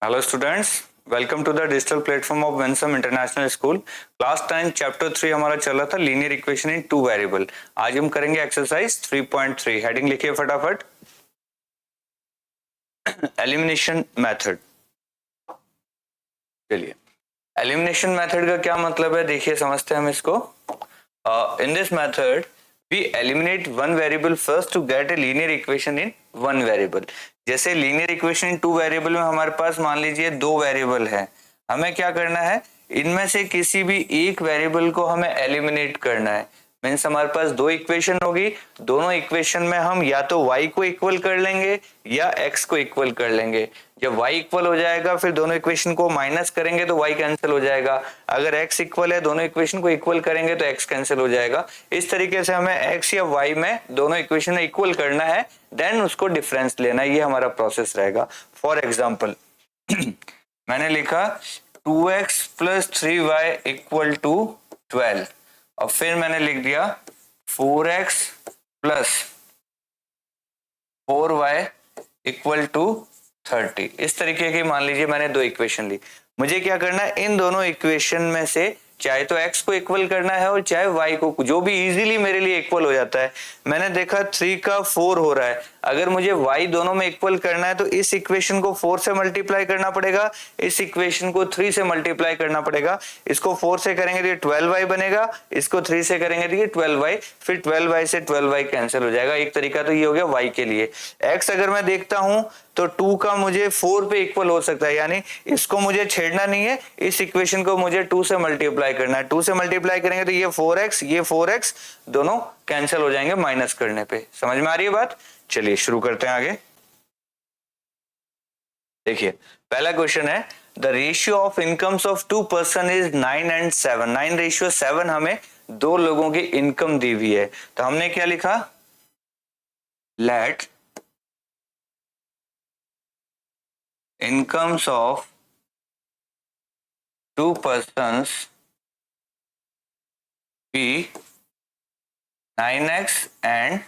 Hello students, welcome to the digital platform of Vensum international school. Class 10 chapter 3 हमारा चल रहा था linear equation in two variable. आज हम करेंगे एक्सरसाइज 3.3। हेडिंग लिखिए फटाफट, एलिमिनेशन मेथड। चलिए, एलिमिनेशन मेथड का क्या मतलब है, देखिए समझते हैं हम इसको। In this method we eliminate one variable first to get a linear equation in one variable। जैसे linear equation in two variable में हमारे पास मान लीजिए दो वेरिएबल है, हमें क्या करना है, इनमें से किसी भी एक वेरिएबल को हमें एलिमिनेट करना है। मीन्स हमारे पास दो इक्वेशन होगी, दोनों इक्वेशन में हम या तो y को इक्वल कर लेंगे या x को इक्वल कर लेंगे। जब y इक्वल हो जाएगा फिर दोनों इक्वेशन को माइनस करेंगे तो y कैंसिल हो जाएगा। अगर x इक्वल है, दोनों इक्वेशन को इक्वल करेंगे तो x कैंसिल हो जाएगा। इस तरीके से हमें x या y में दोनों इक्वेशन में इक्वल करना है, देन उसको डिफरेंस लेना है। ये हमारा प्रोसेस रहेगा। फॉर एग्जाम्पल मैंने लिखा 2x plus 3y equal to 12 और फिर मैंने लिख दिया 4x plus 4y equal to 30। इस तरीके की मान लीजिए मैंने दो इक्वेशन ली। मुझे क्या करना है, इन दोनों इक्वेशन में से चाहे तो x को इक्वल करना है और चाहे y को, जो भी इजीली मेरे लिए इक्वल हो जाता है। मैंने देखा 3 का 4 हो रहा है, अगर मुझे y दोनों में इक्वल करना है तो इस इक्वेशन को 4 से मल्टीप्लाई करना पड़ेगा, इस इक्वेशन को 3 से मल्टीप्लाई करना पड़ेगा। इसको 4 से करेंगे तो ये 12y बनेगा, इसको 3 से करेंगे तो ये 12y, फिर 12y से 12y कैंसिल हो जाएगा। एक तरीका तो ये हो गया y के लिए। x अगर मैं देखता हूं तो 2 का मुझे 4 पे इक्वल हो सकता है, यानी इसको मुझे छेड़ना नहीं है, इस इक्वेशन को मुझे 2 से मल्टीप्लाई करना है। 2 से मल्टीप्लाई करेंगे तो ये 4x, ये 4x दोनों कैंसिल हो जाएंगे माइनस करने पे। समझ में आ रही है बात? चलिए शुरू करते हैं आगे। देखिए पहला क्वेश्चन है, the ratio of incomes of two person is 9 and 7। 9:7 हमें दो लोगों की इनकम दी हुई है, तो हमने क्या लिखा, let incomes of two persons be 9x and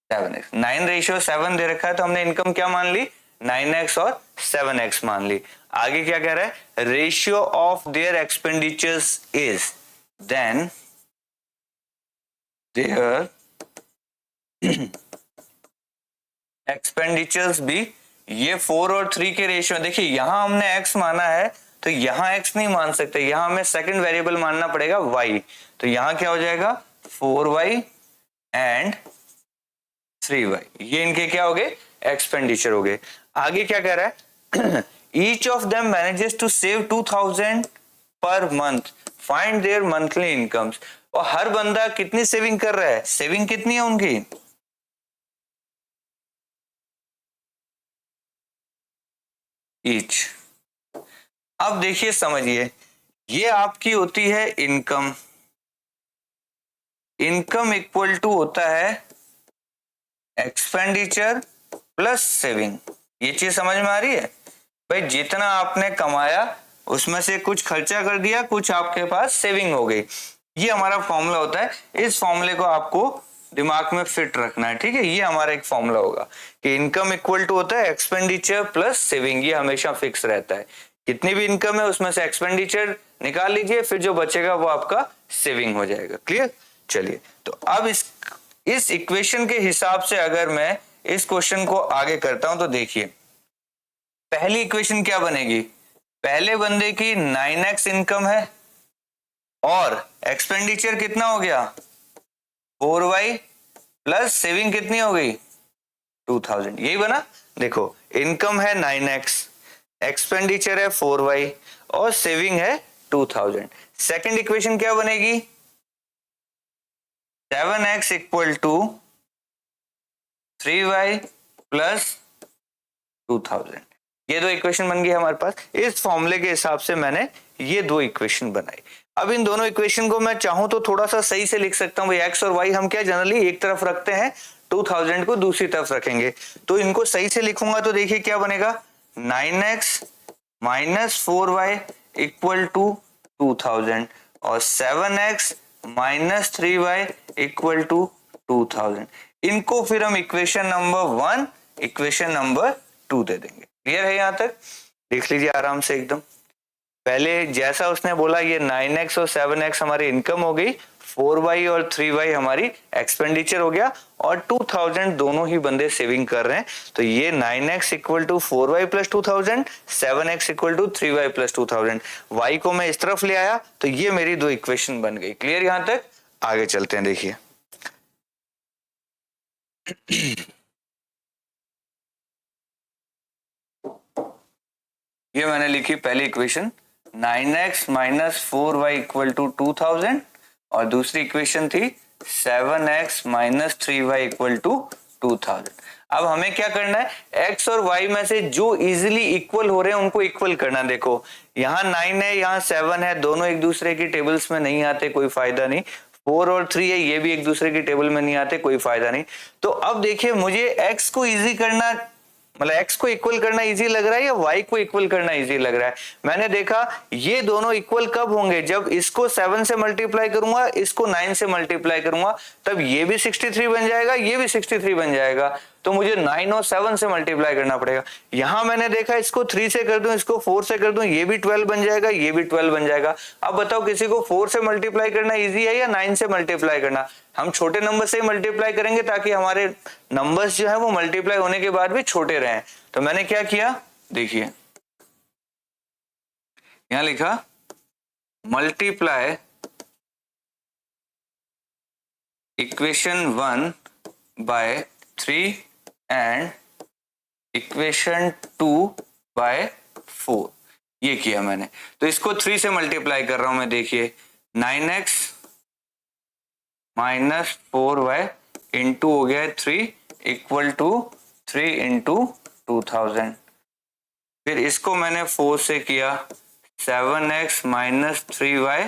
7x। 9:7 दे रखा है तो हमने इनकम क्या मान ली, 9x और 7x मान ली। आगे क्या कह रहा है, ratio of their expenditures is, then their expenditures भी, ये 4 और 3 के रेशियो। देखिए यहां हमने x माना है तो यहां x नहीं मान सकते, यहां हमें सेकंड वेरिएबल मानना पड़ेगा y। तो यहां क्या हो जाएगा, 4y एंड 3y, ये इनके क्या हो गए, एक्सपेंडिचर हो गए। आगे क्या कह रहा है, each of them manages to save 2000 per month, find their monthly incomes. और हर बंदा कितनी सेविंग कर रहा है, सेविंग कितनी है उनकी, ईच। अब देखिए समझिए, ये आपकी होती है इनकम, इनकम इक्वल टू होता है एक्सपेंडिचर प्लस सेविंग। ये चीज समझ में आ रही है भाई, जितना आपने कमाया उसमें से कुछ खर्चा कर दिया, कुछ आपके पास सेविंग हो गई। ये हमारा फॉर्मूला होता है, इस फॉर्मूले को आपको दिमाग में फिट रखना है, ठीक है। ये हमारा एक फॉर्मूला होगा कि इनकम इक्वल टू होता है एक्सपेंडिचर प्लस सेविंग, ये हमेशा फिक्स रहता है। कितनी भी इनकम है उसमें से एक्सपेंडिचर निकाल लीजिए, फिर जो बचेगा वो आपका सेविंग हो जाएगा। क्लियर? चलिए, तो अब इस इक्वेशन के हिसाब से अगर मैं इस क्वेश्चन को आगे करता हूं तो देखिए पहली इक्वेशन क्या बनेगी, पहले बंदे की 9x इनकम है और एक्सपेंडिचर कितना हो गया 4y प्लस सेविंग कितनी हो गई 2000, यही बना। देखो इनकम है 9x, एक्सपेंडिचर है 4y और सेविंग है 2000। सेकंड इक्वेशन क्या बनेगी, 7x equal to 3y plus 2000। ये दो इक्वेशन बन गई हमारे पास। इस फॉर्मूले के हिसाब से मैंने ये दो इक्वेशन बनाई। अब इन दोनों इक्वेशन को मैं चाहूं तो थोड़ा सा सही से लिख सकता हूं भाई, x और y हम क्या जनरली एक तरफ रखते हैं, 2000 को दूसरी तरफ रखेंगे। तो इनको सही से लिखूंगा तो देखिए क्या बनेगा, 9x minus 4y equal to 2000 और 7x minus 3y equal to 2000। इनको फिर हम इक्वेशन नंबर 1, इक्वेशन नंबर 2 दे देंगे। क्लियर है यहाँ तक? देख लीजिए आराम से एकदम। पहले जैसा उसने बोला ये 9x और 7x हमारी इनकम हो गई, 4y और 3y हमारी एक्सपेंडिचर हो गया, और 2000 दोनों ही बंदे सेविंग कर रहे हैं। तो ये 9x equal to 4y plus 2000, 7x equal to 3y plus 2000। y को मैं इस तरफ ले आया तो ये मेरी दो इक्वेशन बन गई। क्लियर यहाँ तक? आगे चलते हैं, देखिए ये मैंने लिखी पहली equation 9x minus 4y equal to 2000, और दूसरी इक्वेशन थी 7x minus 3y equal to 2000। अब हमें क्या करना है, x और y में से जो इजीली इक्वल हो रहे हैं उनको इक्वल करना। देखो यहाँ 9 है, यहाँ 7 है, दोनों एक दूसरे की टेबल्स में नहीं आते, कोई फायदा नहीं। 4 और 3 है, ये भी एक दूसरे की टेबल में नहीं आते, कोई फायदा नहीं। तो अब देखिए मुझे x को इजी करना, मतलब x को इक्वल करना इजी लग रहा है या y को इक्वल करना इजी लग रहा है? मैंने देखा ये दोनों इक्वल कब होंगे, जब इसको 7 से मल्टीप्लाई करूंगा, इसको 9 से मल्टीप्लाई करूंगा, तब ये भी 63 बन जाएगा, ये भी 63 बन जाएगा। तो मुझे 9 और 7 से मल्टीप्लाई करना पड़ेगा। यहां मैंने देखा इसको 3 से कर दूं, इसको 4 से कर दूं, ये भी 12 बन जाएगा, ये भी 12 बन जाएगा। अब बताओ किसी को 4 से मल्टीप्लाई करना इजी है या 9 से मल्टीप्लाई करना? हम छोटे नंबर से ही मल्टीप्लाई करेंगे ताकि हमारे नंबर्स जो है वो मल्टीप्लाई होने के बाद भी छोटे रहें। तो मैंने क्या किया, देखिए यहां लिखा multiply equation 1 by 3 and equation 2 by 4, ये किया मैंने। तो इसको 3 से मल्टीप्लाई कर रहा हूं मैं, देखिए 9x माइनस 4y इंटू हो गया 3 इक्वल टू 3 इंटू 2000। फिर इसको मैंने 4 से किया, 7x minus 3y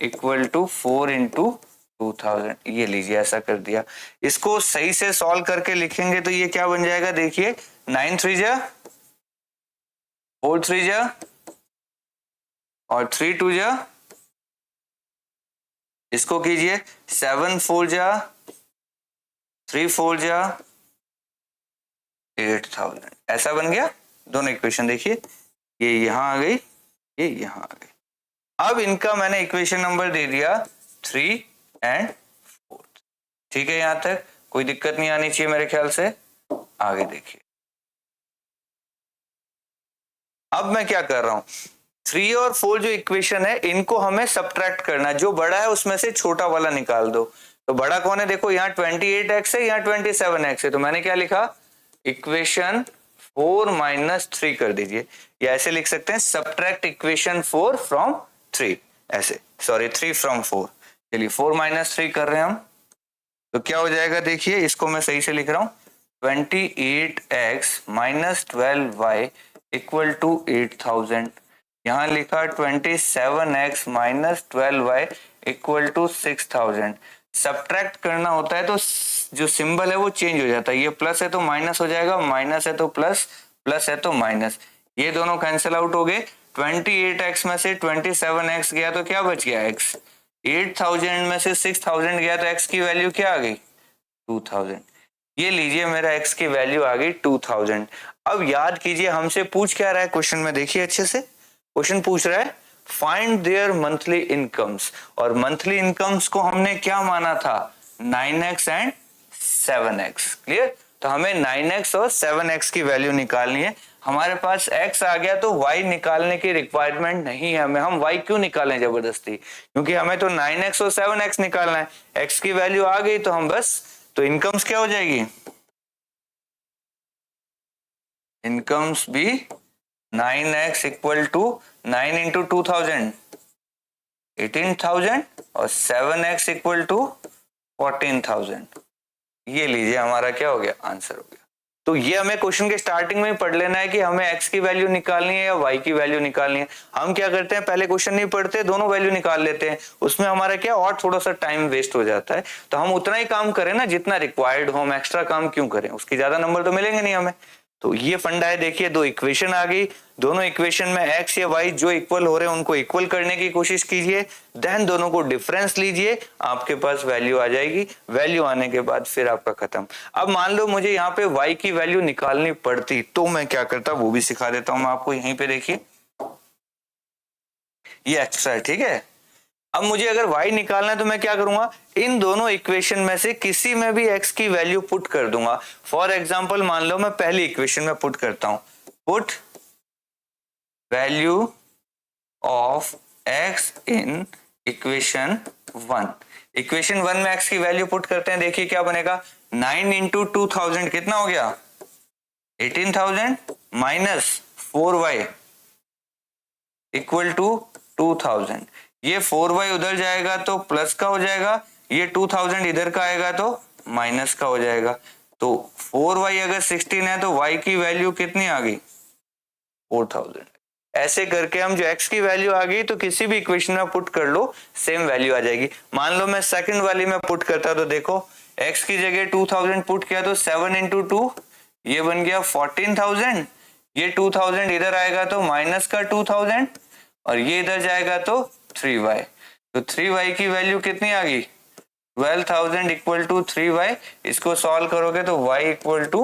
equal to 4 into 2000। ये लीजिए ऐसा कर दिया। इसको सही से सॉल्व करके लिखेंगे तो ये क्या बन जाएगा, देखिए 9 3 जा 4 3 जा और 3 2 जा, इसको कीजिए 7 4 जा 3 4 जा 8000। ऐसा बन गया दोनों इक्वेशन। देखिए ये यहां आ गई, ये यहां आ गई। अब इनका मैंने इक्वेशन नंबर दे दिया 3 एंड 4। ठीक है, यहां तक कोई दिक्कत नहीं आनी चाहिए मेरे ख्याल से। आगे देखिए अब मैं क्या कर रहा हूं, 3 और 4 जो इक्वेशन है इनको हमें सब्ट्रैक्ट करना है। जो बड़ा है उसमें से छोटा वाला निकाल दो। तो बड़ा कौन है, देखो यहाँ 28x है, यहाँ 27x है। तो मैंने क्या लिखा, इक्वेशन 4 माइनस 3 कर दीजिए, या ऐसे लिख सकते हैं सब्ट्रैक्ट इक्वेशन 4 फ्रॉम 3, ऐसे सॉरी 3 फ्रॉम 4। चलिए 4 माइनस 3 कर रहे हैं हम, तो क्या हो जाएगा, देखिए इसको मैं सही से लिख रहा हूं 28x minus 12y equal to 8000। यहाँ लिखा 27x minus 12y equal to 6000। Subtract करना होता है तो जो सिंबल है वो चेंज हो जाता है, ये प्लस है तो माइनस हो जाएगा, माइनस है तो प्लस, प्लस है तो माइनस, ये दोनों कैंसिल आउट हो गए। 28x में से 27x गया तो क्या बच गया x, 8000 में से 6000 गया तो x की वैल्यू क्या आ गई 2000। ये लीजिए मेरा x की वैल्यू आ गई 2000। अब याद कीजिए हमसे पूछ क्या रहा है क्वेश्चन में, देखिए अच्छे से क्वेश्चन पूछ रहा है फाइंड देयर मंथली इनकम्स, और मंथली इनकम्स को हमने क्या माना था 9x एंड 7x। क्लियर, तो हमें 9x और 7x की वैल्यू निकालनी है। हमारे पास x आ गया तो y निकालने की रिक्वायरमेंट नहीं है हमें। हम y क्यों निकालें जबरदस्ती, क्योंकि हमें तो 9x और 7x निकालना है। x की वैल्यू आ गई तो हम बस, तो इनकम्स क्या हो जाएगी, इनकम्स भी 9x इक्वल टू 9 इंटू 2000 18,000 और 7x इक्वल टू 14,000। ये लीजिए हमारा क्या हो गया, आंसर हो गया। तो ये हमें क्वेश्चन के स्टार्टिंग में ही पढ़ लेना है कि हमें x की वैल्यू निकालनी है या y की वैल्यू निकालनी है। हम क्या करते हैं, पहले क्वेश्चन नहीं पढ़ते, दोनों वैल्यू निकाल लेते हैं, उसमें हमारा क्या और थोड़ा सा टाइम वेस्ट हो जाता है। तो हम उतना ही काम करें ना जितना रिक्वायर्ड हो, हम एक्स्ट्रा काम क्यों करें, उसके ज्यादा नंबर तो मिलेंगे नहीं हमें। तो ये फंडा है। देखिए दो इक्वेशन आ गई, दोनों इक्वेशन में x या y जो इक्वल हो रहे हैं उनको इक्वल करने की कोशिश कीजिए, देन दोनों को डिफरेंस लीजिए, आपके पास वैल्यू आ जाएगी। वैल्यू आने के बाद फिर आपका खत्म। अब मान लो मुझे यहाँ पे y की वैल्यू निकालनी पड़ती तो मैं क्या करता वो भी सिखा देता हूं मैं आपको। यहीं पे देखिए ये एक्स्ट्रा है, ठीक है। अब मुझे अगर y निकालना है तो मैं क्या करूंगा, इन दोनों इक्वेशन में से किसी में भी x की वैल्यू पुट कर दूंगा। फॉर एग्जांपल मान लो मैं पहली इक्वेशन में पुट करता हूं, put value of x in equation 1। Equation 1 में x की वैल्यू पुट करते हैं, देखिए क्या बनेगा, 9 इंटू 2000 कितना हो गया, 18,000 माइनस 4y इक्वल टू 2000। ये 4y उधर जाएगा तो प्लस का हो जाएगा, ये 2000 इधर का आएगा तो माइनस का हो जाएगा। तो 4y अगर 16 है तो y की वैल्यू कितनी आ गई, 4000। ऐसे करके हम जो x की वैल्यू आ गई तो किसी भी इक्वेशन में पुट कर लो सेम वैल्यू आ जाएगी। मान लो मैं सेकंड वाली में पुट करता तो देखो x की जगह 2000 पुट किया तो 7 इंटू 2 ये बन गया 14,000। ये 2000 इधर आएगा तो माइनस का 2000 और ये इधर जाएगा तो 3y। तो 3y की वैल्यू कितनी आ गई, 12,000 इक्वल टू 3y। इसको सॉल्व करोगे तो y इक्वल टू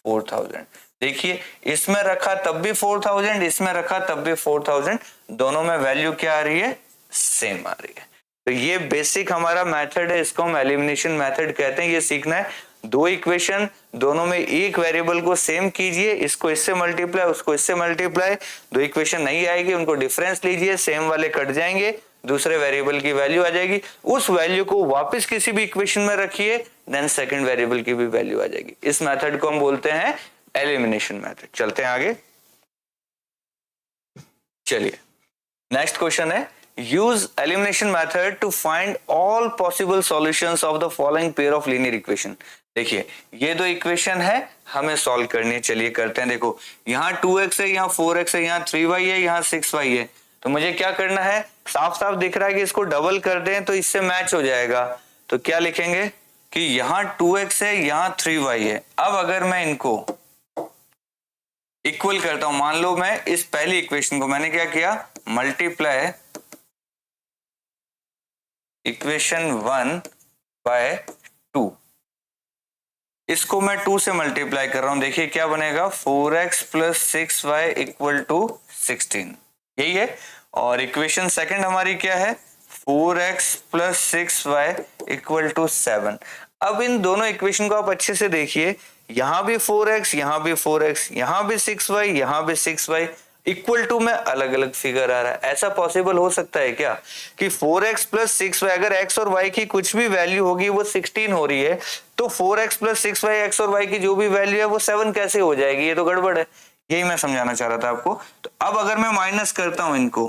4,000। देखिए इसमें रखा तब भी 4,000, इसमें रखा तब भी 4,000, दोनों में वैल्यू क्या आ रही है, सेम आ रही है। तो ये बेसिक हमारा मेथड है, इसको हम एलिमिनेशन मेथड कहते हैं। ये सीखना है, दो इक्वेशन दोनों में एक वेरिएबल को सेम कीजिए, इसको इससे मल्टीप्लाई उसको इससे मल्टीप्लाई, दो इक्वेशन नहीं आएगी उनको डिफरेंस लीजिए, सेम वाले कट जाएंगे, दूसरे वेरिएबल की वैल्यू आ जाएगी, उस वैल्यू को वापस किसी भी इक्वेशन में रखिए, देन सेकंड वेरिएबल की भी वैल्यू आ जाएगी। इस मेथड को हम बोलते हैं एलिमिनेशन मेथड। चलते हैं आगे, चलिए नेक्स्ट क्वेश्चन है, use elimination method to find all possible solutions of the following pair of linear equation। देखिए ये दो इक्वेशन है हमें सॉल्व करनी है, चलिए करते हैं। देखो यहाँ 2x है, यहाँ 4x है, यहाँ 3y है, यहाँ 6y है। तो मुझे क्या करना है, साफ साफ दिख रहा है कि इसको डबल कर दें तो इससे मैच हो जाएगा। तो क्या लिखेंगे कि यहाँ 2x है, यहाँ 3y है। अब अगर मैं इनको इक्वल करता हूं, मान लो मैं इस पहली इक्वेशन को मैंने क्या किया, मल्टीप्लाई इक्वेशन 1 बाय 2, इसको मैं 2 से मल्टीप्लाई कर रहा हूं। देखिए क्या बनेगा, 4x plus 6y equal to 16, यही है। और इक्वेशन सेकंड हमारी क्या है, 4x plus 6y equal to 7। अब इन दोनों इक्वेशन को आप अच्छे से देखिए, यहां भी 4x, यहां भी 4x, यहां भी 6y, यहां भी 6y, इक्वल टू में अलग अलग फिगर आ रहा है। ऐसा पॉसिबल हो सकता है क्या कि 4x प्लस 6y, अगर x और y की कुछ भी वैल्यू होगी वो 16 हो रही है, तो 4x प्लस 6y x और y की जो भी वैल्यू है वो 7 कैसे हो जाएगी, ये तो गड़बड़ है। यही मैं समझाना चाह रहा था आपको। तो अब अगर मैं माइनस करता हूं इनको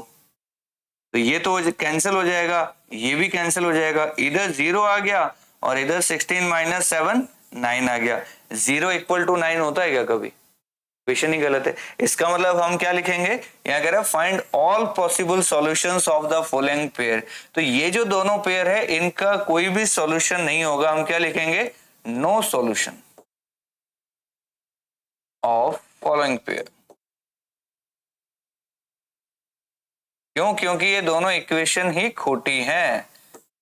तो ये तो कैंसिल हो जाएगा, ये भी कैंसिल हो जाएगा, इधर 0 आ गया और इधर 16 माइनस 7 9 आ गया। 0 इक्वल टू 9 होता है क्या कभी, इक्वेशन ही गलत है। इसका मतलब हम क्या लिखेंगे, यहाँ कह रहा है find all possible solutions of the following pair. तो ये जो दोनों पेयर है इनका कोई भी सॉल्यूशन नहीं होगा, हम क्या लिखेंगे, no solution of following pair. क्यों, क्योंकि ये दोनों इक्वेशन ही खोटी हैं,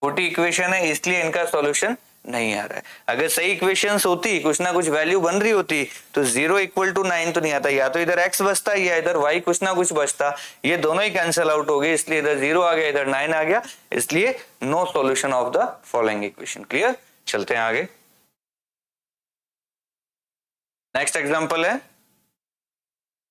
खोटी इक्वेशन है इसलिए इनका सॉल्यूशन नहीं आ रहा है। अगर सही इक्वेशंस होती, कुछ ना कुछ वैल्यू बन रही होती तो 0 इक्वल टू 9 तो नहीं आता, या तो इधर x बचता या इधर y कुछ ना कुछ बचता। ये दोनों ही कैंसिल आउट हो गए, इसलिए इधर 0 आ गया, इधर 9 आ गया, इसलिए no solution of the following equation. Clear, चलते हैं आगे। नेक्स्ट एग्जांपल है,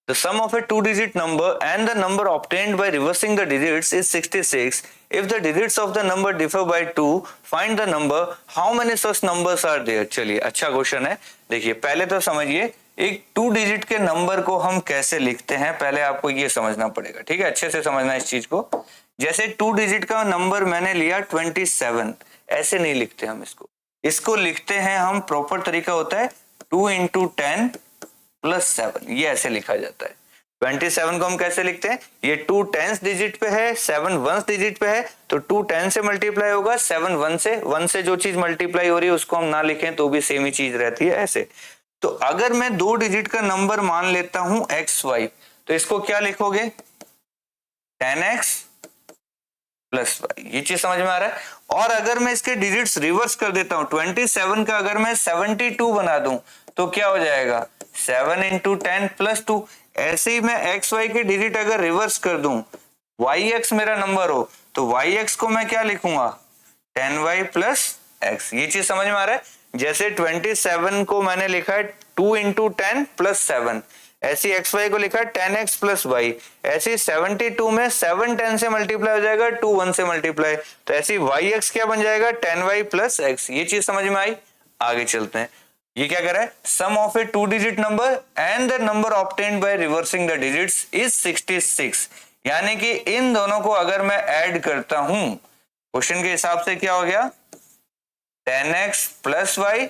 the sum of a two-digit number and the number obtained by reversing the digits is 66. If the digits of the number differ by 2, find the number. How many such numbers are there? चलिए अच्छा question है। देखिए पहले तो समझिए एक 2 digit के number को हम कैसे लिखते हैं, पहले आपको ये समझना पड़ेगा, ठीक है, अच्छे से समझना इस चीज को। जैसे 2 डिजिट का नंबर मैंने लिया 27, ऐसे नहीं लिखते हम इसको लिखते हैं हम, प्रॉपर तरीका होता है 2 इंटू 10 प्लस 7, ये ऐसे लिखा जाता है। 27 को हम कैसे लिखते हैं, ये 2 10th डिजिट पे है, 7 1st डिजिट पे है, तो 2 10 से मल्टीप्लाई होगा, 7 1 से जो चीज मल्टीप्लाई हो रही है उसको हम ना लिखें तो भी सेम ही चीज रहती है ऐसे। तो अगर मैं 2 डिजिट का नंबर मान लेता हूं xy, तो इसको क्या लिखोगे 10x प्लस y, ये चीज समझ में आ रहा है। और अगर मैं इसके डिजिट्स रिवर्स कर देता हूं 27 का अगर मैं 72 बना दूं तो क्या हो जाएगा 7 इंटू 10 प्लस 2। ऐसे ही मैं एक्स वाई के डिजिट अगर रिवर्स कर दूं, वाई एक्स मेरा नंबर हो तो वाई एक्स को मैं क्या लिखूंगा 10y प्लस एक्स। ये चीज समझ में आ रहा है। जैसे 27 को मैंने लिखा है 2 इंटू 10 प्लस 7, ऐसी एक्स वाई को लिखा है 10x प्लस वाई। ऐसी 72 में 7 10 से मल्टीप्लाई हो जाएगा, 2 1 से मल्टीप्लाई, तो ऐसी वाई एक्स क्या बन जाएगा 10y प्लस एक्स। ये चीज समझ में आई। आगे चलते हैं। ये क्या कर रहा है, sum of a 2 digit number and the number obtained by reversing the digits is 66। यानी कि इन दोनों को अगर मैं ऐड करता हूं क्वेश्चन के हिसाब से क्या हो गया 10x plus Y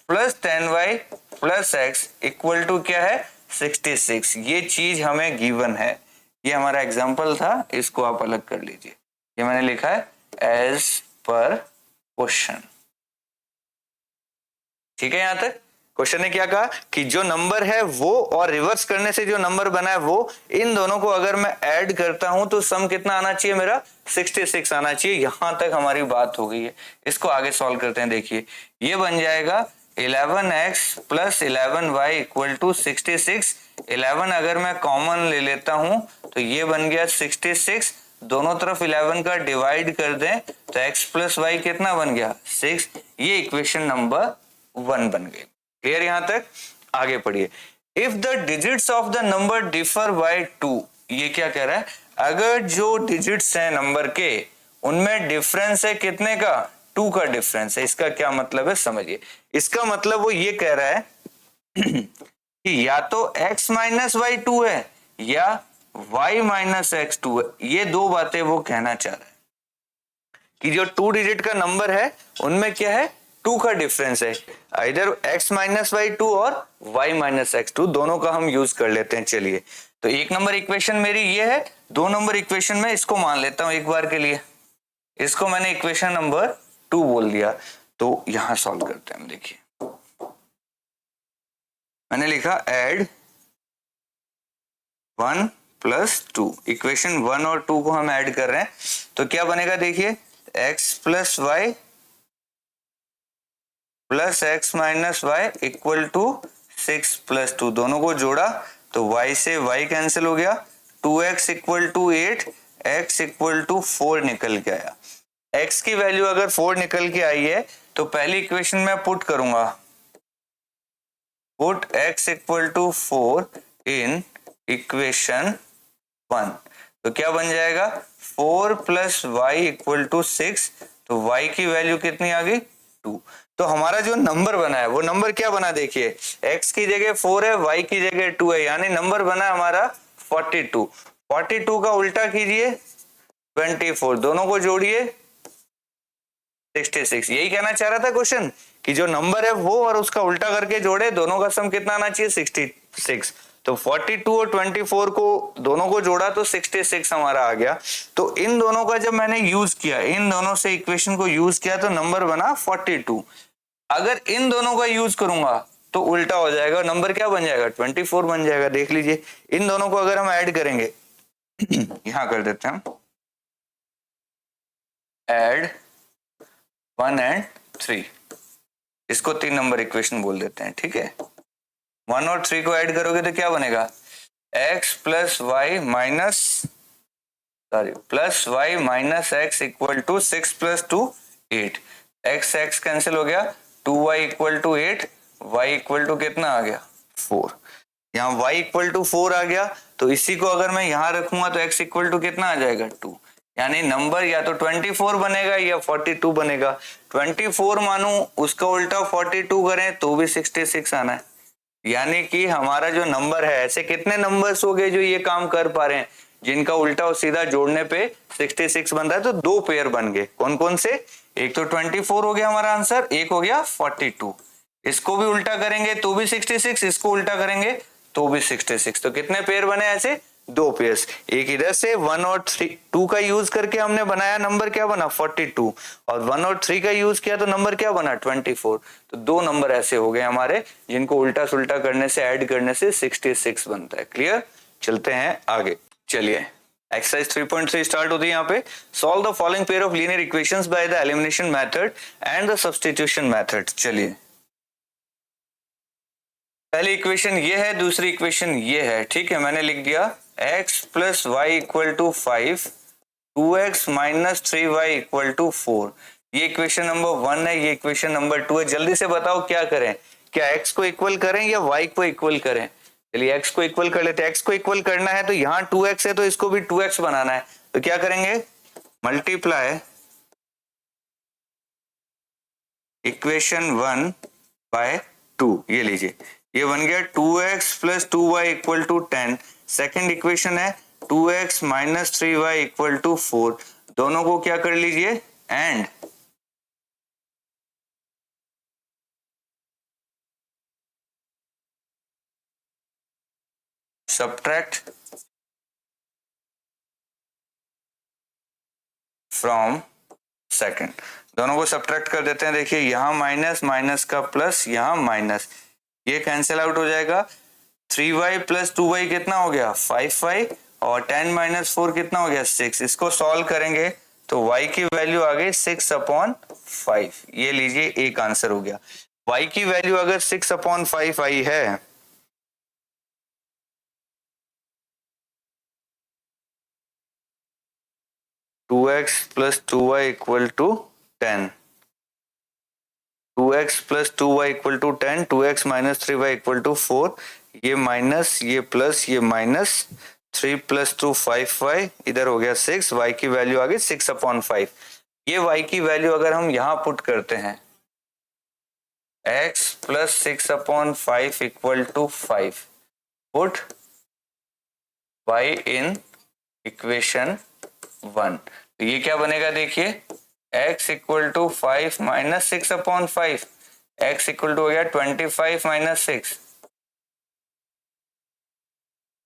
plus 10y प्लस एक्स इक्वल टू क्या है 66। ये चीज हमें गिवन है। ये हमारा एग्जांपल था, इसको आप अलग कर लीजिए। ये मैंने लिखा है एज पर क्वेश्चन। ठीक है, यहां तक क्वेश्चन ने क्या कहा कि जो नंबर है वो और रिवर्स करने से जो नंबर बना है वो, इन दोनों को अगर मैं ऐड करता हूं तो सम कितना आना चाहिए मेरा 66 आना चाहिए। यहां तक हमारी बात हो गई है। इसको आगे सॉल्व करते हैं। देखिए ये बन जाएगा 11x plus 11y equal to 66। 11 अगर मैं कॉमन ले लेता हूं तो ये बन गया 66। दोनों तरफ 11 का डिवाइड कर दें तो x प्लस वाई कितना बन गया 6। ये इक्वेशन नंबर 1 बन गई। क्लियर यहां तक। आगे पढ़िए। If the digits of the number differ by 2, ये क्या कह रहा है, अगर जो डिजिट्स हैं नंबर के उनमें डिफरेंस है कितने का 2 का डिफरेंस है। इसका क्या मतलब है समझिए। इसका मतलब वो ये कह रहा है कि या तो x माइनस वाई 2 है या y माइनस एक्स 2 है। ये दो बातें वो कहना चाह रहा है कि जो 2 डिजिट का नंबर है उनमें क्या है 2 का डिफरेंस है। इधर x माइनस वाई 2 और y माइनस एक्स 2 दोनों का हम यूज कर लेते हैं। चलिए तो 1 नंबर इक्वेशन मेरी ये है। 2 नंबर इक्वेशन में इसको मान लेता हूं एक बार के लिए। इसको मैंने इक्वेशन नंबर 2 बोल दिया। तो यहां सॉल्व करते हैं हम। देखिए मैंने लिखा ऐड 1 प्लस 2। इक्वेशन 1 और 2 को हम ऐड कर रहे हैं तो क्या बनेगा देखिए x plus Y plus X minus Y equal to 6 plus 2। दोनों को जोड़ा तो y से y कैंसिल हो गया। 2x equal to 8, x equal to 4 निकल के आया। x की वैल्यू अगर 4 निकल के आई है तो पहली इक्वेशन में पुट करूंगा, put x equal to 4 in equation 1। तो क्या बन जाएगा 4 प्लस वाई इक्वल टू 6। तो y की वैल्यू कितनी आ गई 2। तो हमारा जो नंबर बना है वो नंबर क्या बना देखिए, x की जगह 4 है, y की जगह 2 है, यानी नंबर बना हमारा 42। 42 का उल्टा कीजिए 24, दोनों को जोड़िए 66। यही कहना चाह रहा था क्वेश्चन कि जो नंबर है वो और उसका उल्टा करके जोड़े, दोनों का सम कितना आना चाहिए 66। तो 42 और 24 को दोनों को जोड़ा तो 66 हमारा आ गया। तो इन दोनों का जब मैंने यूज किया, इन दोनों से इक्वेशन को यूज किया तो नंबर बना 42। अगर इन दोनों का यूज करूंगा तो उल्टा हो जाएगा, नंबर क्या बन जाएगा 24 बन जाएगा। देख लीजिए इन दोनों को अगर हम ऐड करेंगे यहां कर देते हैं ऐड 1 एंड 3, इसको 3 नंबर इक्वेशन बोल देते हैं। ठीक है, 1 और 3 को ऐड करोगे तो क्या बनेगा x plus Y minus plus Y minus X equal to 6 plus 2 8। x x cancel हो गया, 2y equal to 8, y equal to कितना आ गया 4। यहाँ y इक्वल टू 4 आ गया तो इसी को अगर मैं यहाँ रखूंगा तो x इक्वल टू कितना आ जाएगा 2। यानी नंबर या तो 24 बनेगा या 42 बनेगा। 24 मानू उसका उल्टा 42 करें तो भी 66 आना है। यानी कि हमारा जो नंबर है, ऐसे कितने नंबर्स हो गए जो ये काम कर पा रहे हैं जिनका उल्टा और सीधा जोड़ने पे 66 बन रहा है। तो 2 पेयर बन गए। कौन कौन से, एक तो 24 हो गया हमारा आंसर, एक हो गया 42। इसको भी उल्टा करेंगे तो भी 66, इसको उल्टा करेंगे तो भी 66। तो कितने पेयर बने ऐसे दो पेयर्स, एक इधर से 1 और 2 का यूज करके हमने बनाया, नंबर क्या बना 42, और 1 और 3 का यूज किया तो नंबर क्या बना 24। तो दो नंबर ऐसे हो गए हमारे जिनको उल्टा सुल्टा करने से, ऐड करने से 66 बनता है। क्लियर, चलते हैं आगे। चलिए एक्सरसाइज 3.3 स्टार्ट होती है यहाँ पे। Solve the following pair of linear equations by the elimination method and the substitution method. चलिए पहली इक्वेशन ये है, दूसरी इक्वेशन ये है, ठीक है। मैंने लिख दिया x plus Y equal to 5, 2x minus 3y equal to 4। ये इक्वेशन नंबर 1 है, ये इक्वेशन नंबर 2 है। जल्दी से बताओ क्या करें, क्या x को इक्वल करें या y को इक्वल करें? चलिए x को इक्वल कर लेते हैं। x को इक्वल करना है तो यहाँ 2x है तो इसको भी 2x बनाना है, तो क्या करेंगे, मल्टीप्लाई इक्वेशन 1 बाय 2। ये लीजिए, ये बन गया 2x plus 2y equal to 10। Second equation है 2x minus 3y equal to 4। दोनों को क्या कर लीजिए, एंड सब्ट्रैक्ट फ्रॉम सेकेंड। दोनों को सब्ट्रैक्ट कर देते हैं। देखिए यहाँ माइनस, माइनस का प्लस, यहाँ माइनस, ये कैंसिल आउट हो जाएगा। 3y प्लस 2y कितना हो गया 5y, और 10 माइनस 4 कितना हो गया 6। इसको सॉल्व करेंगे तो y की वैल्यू आ गई 6/5। ये लीजिए एक आंसर हो गया। y की वैल्यू अगर 6/5 आई है, two X plus 2y equal to 10, 2x plus 2y equal to 10, 2x minus 3y equal to 4, ये माइनस, ये प्लस, ये माइनस, 3 प्लस 2 5y, इधर हो गया 6, y की वैल्यू आ गई 6/5। ये y की वैल्यू अगर हम यहाँ पुट करते हैं, x plus 6/5 equal to 5, put y in equation 1, तो ये क्या बनेगा, देखिए x equal to 5 minus 6/5, x equal to हो गया 25 माइनस 6,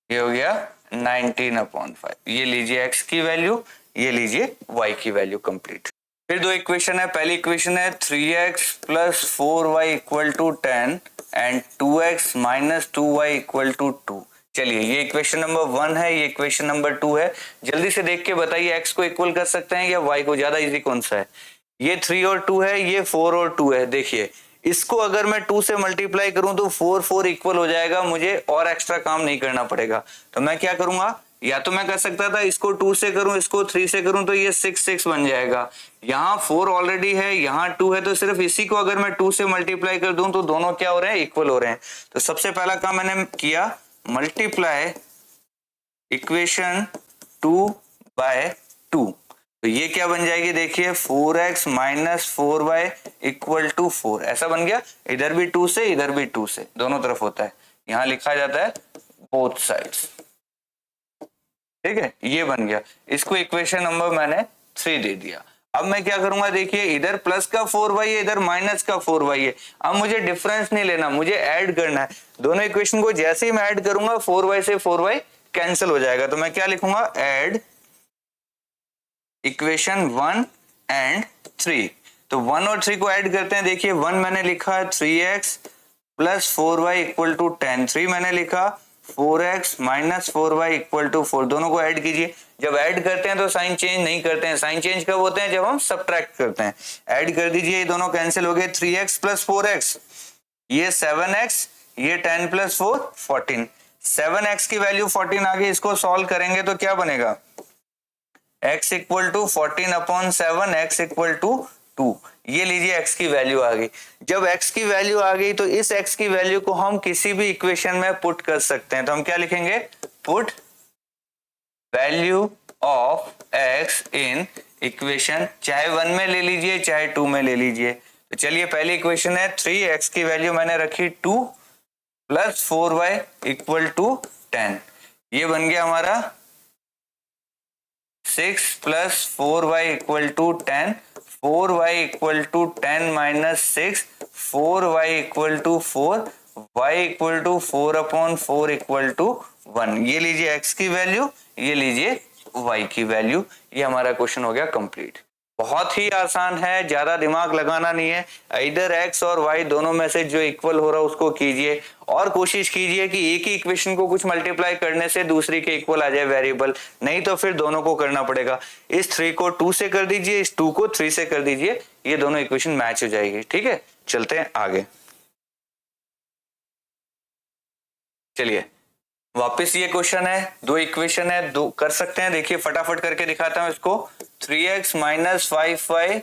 ये हो गया 19/5। ये लीजिए x की वैल्यू, ये लीजिए y की वैल्यू कंप्लीट। फिर दो इक्वेशन है। पहली इक्वेशन है 3x plus 4y equal to 10 and 2x minus 2y equal to 2। चलिए ये इक्वेशन नंबर 1 है, ये इक्वेशन नंबर 2 है। जल्दी से देख के बताइए x को इक्वल कर सकते हैं या y को, ज्यादा इजी कौन सा है? ये 3 और 2 है, ये 4 और 2 है। देखिए इसको अगर मैं 2 से मल्टीप्लाई करूं तो 4 4 इक्वल हो जाएगा, मुझे और एक्स्ट्रा काम नहीं करना पड़ेगा। तो मैं क्या करूंगा, या तो मैं कर सकता था इसको 2 से करूं, इसको 3 से करूं, तो ये 6 6 बन जाएगा। यहाँ 4 ऑलरेडी है, यहाँ 2 है, तो सिर्फ इसी को अगर मैं 2 से मल्टीप्लाई कर दूं तो दोनों क्या हो रहे हैं, इक्वल हो रहे हैं। तो सबसे पहला काम मैंने किया, मल्टीप्लाई इक्वेशन 2 बाय 2, तो ये क्या बन जाएगी, देखिए 4x minus 4y equal to 4, ऐसा बन गया। इधर भी 2 से, इधर भी 2 से, दोनों तरफ होता है, यहाँ लिखा जाता है बोथ साइड्स, ठीक है। ये बन गया, इसको इक्वेशन नंबर मैंने 3 दे दिया। अब मैं क्या करूंगा, देखिए इधर प्लस का 4y है, इधर माइनस का 4y है। अब मुझे डिफरेंस नहीं लेना, मुझे ऐड करना है। दोनों इक्वेशन को जैसे ही मैं ऐड करूंगा 4y से 4y कैंसिल हो जाएगा। तो मैं क्या लिखूंगा, ऐड इक्वेशन 1 एंड 3। तो 1 और 3 को ऐड करते हैं। देखिए 1 मैंने लिखा 3x plus 4y equal to 10, 3 मैंने लिखा 4x minus 4y equal to 4। दोनों को ऐड कीजिए। जब ऐड करते हैं तो साइन चेंज नहीं करते हैं, साइन चेंज कब होते हैं, जब हम सब्ट्रैक्ट करते हैं। ऐड कर दीजिए, ये दोनों कैंसिल हो गए। 3x प्लस 4x, ये 7x, ये 10 प्लस 4 14, 7x की वैल्यू 14 आ गई। इसको सॉल्व करेंगे तो क्या बनेगा, x equal to 14/7, x equal to 2। ये लीजिए x की वैल्यू आ गई। जब x की वैल्यू आ गई तो इस x की वैल्यू को हम किसी भी इक्वेशन में पुट कर सकते हैं। तो हम क्या लिखेंगे, put value of x in equation, चाहे 1 में ले लीजिए चाहे 2 में ले लीजिए। तो चलिए पहली इक्वेशन है 3x की वैल्यू मैंने रखी 2 प्लस 4y इक्वल टू 10, ये बन गया हमारा 6 plus 4y equal to 10, 4y equal to 10 minus 6, 4y equal to 4, y equal to 4/4 equal to 1। ये लीजिए x की वैल्यू, ये लीजिए y की वैल्यू। ये हमारा क्वेश्चन हो गया कंप्लीट। बहुत ही आसान है, ज्यादा दिमाग लगाना नहीं है। इधर x और y दोनों में से जो इक्वल हो रहा है उसको कीजिए, और कोशिश कीजिए कि एक ही इक्वेशन को कुछ मल्टीप्लाई करने से दूसरी के इक्वल आ जाए वेरिएबल, नहीं तो फिर दोनों को करना पड़ेगा। इस 3 को 2 से कर दीजिए, इस 2 को 3 से कर दीजिए, ये दोनों इक्वेशन मैच हो जाएगी। ठीक है, चलते हैं आगे। चलिए वापस ये क्वेश्चन है, दो इक्वेशन है, दो कर सकते हैं। देखिए फटाफट करके दिखाता हूं इसको। 3x माइनस 5y,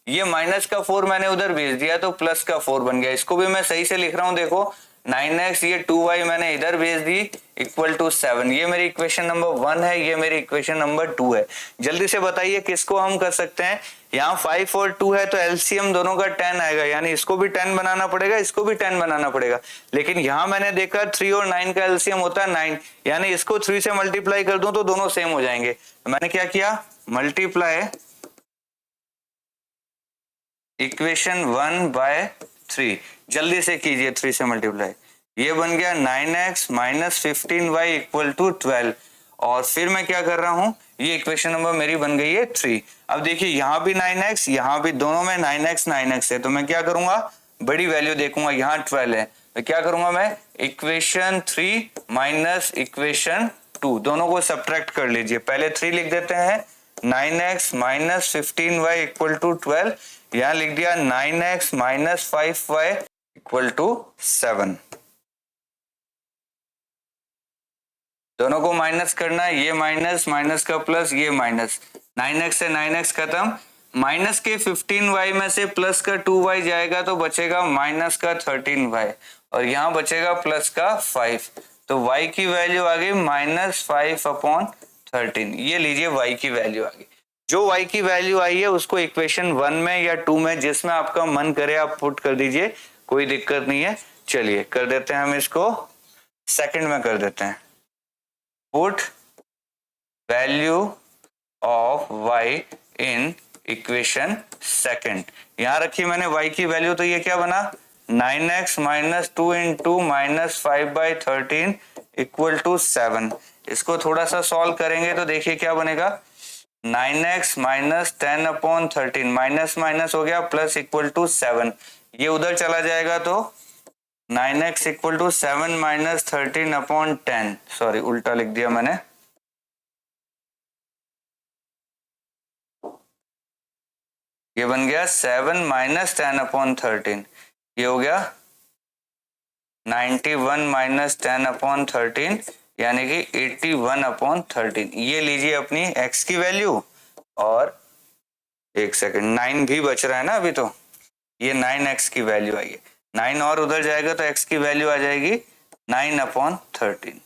ये माइनस का 4 मैंने उधर भेज दिया तो प्लस का 4 बन गया। इसको भी मैं सही से लिख रहा हूं, देखो 9x, ये 2y मैंने इधर भेज दी, इक्वल टू 7। ये मेरी इक्वेशन नंबर 1 है, ये मेरी इक्वेशन नंबर 2 है। जल्दी से बताइए किसको हम कर सकते हैं। यहाँ 5 और 2 है तो एलसीएम दोनों का 10 आएगा, यानी इसको भी 10 बनाना पड़ेगा, इसको भी 10 बनाना पड़ेगा। लेकिन यहाँ मैंने देखा 3 और 9 का एलसीएम होता है 9, यानी इसको 3 से मल्टीप्लाई कर दूं तो दोनों सेम हो जाएंगे। तो मैंने क्या किया, मल्टीप्लाई इक्वेशन 1 बाय 3, जल्दी से कीजिए 3 से मल्टीप्लाई। ये बन गया 9x minus 15y equal to 12। और फिर मैं क्या कर रहा हूं, ये इक्वेशन नंबर मेरी बन गई है 3। अब देखिए यहाँ भी 9x, यहाँ भी, दोनों में 9x है, तो मैं क्या करूंगा, बड़ी वैल्यू देखूंगा। यहाँ 12 है तो क्या करूंगा मैं, इक्वेशन 3 माइनस इक्वेशन 2 दोनों को सब्ट्रैक्ट कर लीजिए। पहले 3 लिख देते हैं, 9x minus 15y equal to 12, यहां लिख दिया 9x minus 5y equal to 7। दोनों को माइनस करना है, ये माइनस, माइनस का प्लस, ये माइनस, 9x से 9x खत्म। माइनस के 15y में से प्लस का 2y जाएगा तो बचेगा माइनस का 13y, और यहाँ बचेगा प्लस का 5। तो y की वैल्यू आ गई माइनस 5/13। ये लीजिए y की वैल्यू आ गई। जो y की वैल्यू आई है उसको इक्वेशन 1 में या 2 में, जिसमें आपका मन करे आप पुट कर दीजिए, कोई दिक्कत नहीं है। चलिए कर देते हैं हम इसको, सेकंड में कर देते हैं। Put value of y in equation second, यहां रखी मैंने y की वैल्यू, तो ये क्या बना, 9x minus 2 into minus 5/13 equal to 7। इसको थोड़ा सा सॉल्व करेंगे तो देखिए क्या बनेगा, 9x माइनस 10/13, माइनस माइनस हो गया प्लस इक्वल टू 7, ये उधर चला जाएगा तो 9x equal to 7 minus 13/10, sorry उल्टा लिख दिया मैंने। ये बन गया 7 माइनस 10/13, ये हो गया 91 माइनस 10/13, यानी कि 81/13। ये लीजिए अपनी x की वैल्यू, और एक सेकंड 9 भी बच रहा है ना अभी, तो ये 9x की वैल्यू आई है, 9 और उधर जाएगा तो x की वैल्यू आ जाएगी 9/13।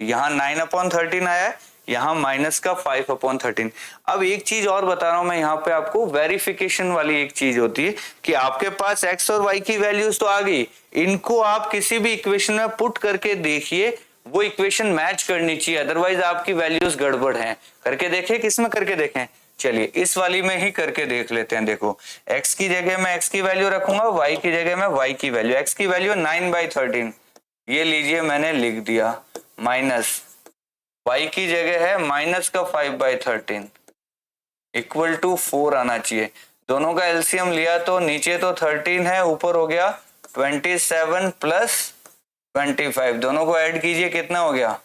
यहाँ 9/13 आया है, यहाँ माइनस का 5/13। अब एक चीज और बता रहा हूं मैं यहाँ पे आपको, वेरिफिकेशन वाली एक चीज होती है कि आपके पास x और y की वैल्यूज तो आ गई, इनको आप किसी भी इक्वेशन में पुट करके देखिए, वो इक्वेशन मैच करनी चाहिए, अदरवाइज आपकी वैल्यूज गड़बड़ हैं। करके देखें, किसमें करके देखें, चलिए इस वाली में ही करके देख लेते हैं। देखो x की जगह मैं x की वैल्यू रखूंगा, y की जगह मैं y की वैल्यू, x की वैल्यू 9/13, ये लीजिए मैंने लिख दिया, माइनस y की जगह है माइनस का 5/13 इक्वल टू 4 आना चाहिए। दोनों का एलसीएम लिया तो नीचे तो 13 है, ऊपर हो गया 27 प्लस 25, दोनों को ऐड कीजिए, कितना हो गया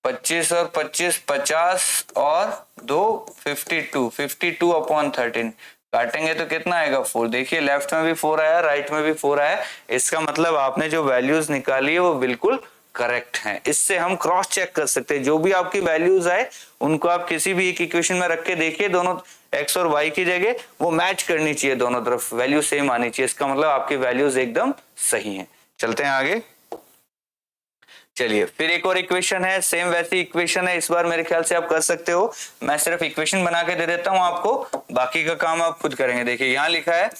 25 और 25 50, और 2 52/13, काटेंगे तो कितना आएगा 4। देखिए लेफ्ट में भी 4 आया, राइट में भी 4 आया, इसका मतलब आपने जो वैल्यूज निकाली है वो बिल्कुल करेक्ट है। इससे हम क्रॉस चेक कर सकते हैं, जो भी आपकी वैल्यूज आए उनको आप किसी भी एक इक्वेशन में रख के देखिए, दोनों x और y की जगह वो मैच करनी चाहिए, दोनों तरफ वैल्यू सेम आनी चाहिए, इसका मतलब आपकी वैल्यूज एकदम सही हैं। चलते हैं आगे। चलिए फिर एक और इक्वेशन है, सेम वैसी इक्वेशन है, इस बार मेरे ख्याल से आप कर सकते हो, मैं सिर्फ इक्वेशन बना के दे देता हूं आपको, बाकी का काम आप खुद करेंगे। देखिए यहाँ लिखा है